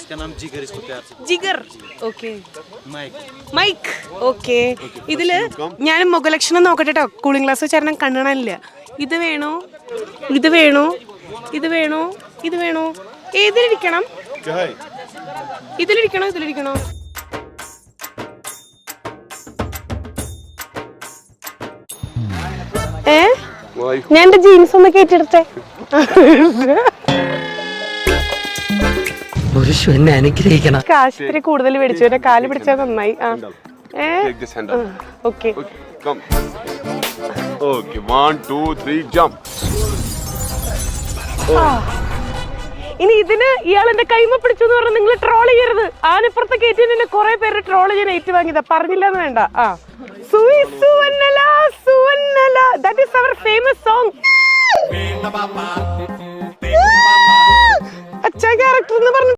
इसका नाम जिगर, इसको प्यार से ജിഗർ. ഓക്കെ. माइक. മൈക്ക്. ഓക്കെ. ഇതില് ഞാൻ മുഖലക്ഷണം നോക്കട്ടെ കേട്ടോ. കൂളിംഗ് ഗ്ലാസ് വെച്ചാൽ കണ്ണാനില്ല. ഇത് വേണോ, ഇത് വേണോ, ഇത് വേണോ, ഇത് വേണോ, ഏതിലിരിക്കണം? ഇതിലിരിക്കണോ, ഇതിലിരിക്കണോ? ഞാൻ എന്റെ ജീൻസ് ഒന്ന് കേട്ടെടുത്തേ. എന്നെ അനുഗ്രഹിക്കണം. ആശുപത്രി കൂടുതൽ മേടിച്ചു. എന്റെ കാല് പിടിച്ചാൽ നന്നായി. ഓക്കെ. Okay, 1, 2, 3, jump. ഇനി ഇതിന് ഇയാൾ എന്റെ കൈമ പിടിച്ചു എന്ന് പറഞ്ഞാൽ നിങ്ങൾ ട്രോൾ ചെയ്യരുത്. ആനപ്പുറത്തെ കയറ്റി എന്നെ കുറെ പേര് ട്രോൾ ചെയ്യാൻ ഏറ്റുവാങ്ങിയതാ. പറഞ്ഞില്ലെന്ന് വേണ്ട. That is our famous song. അച്ഛാ ക്യാരക്ടർ എന്ന് പറഞ്ഞു.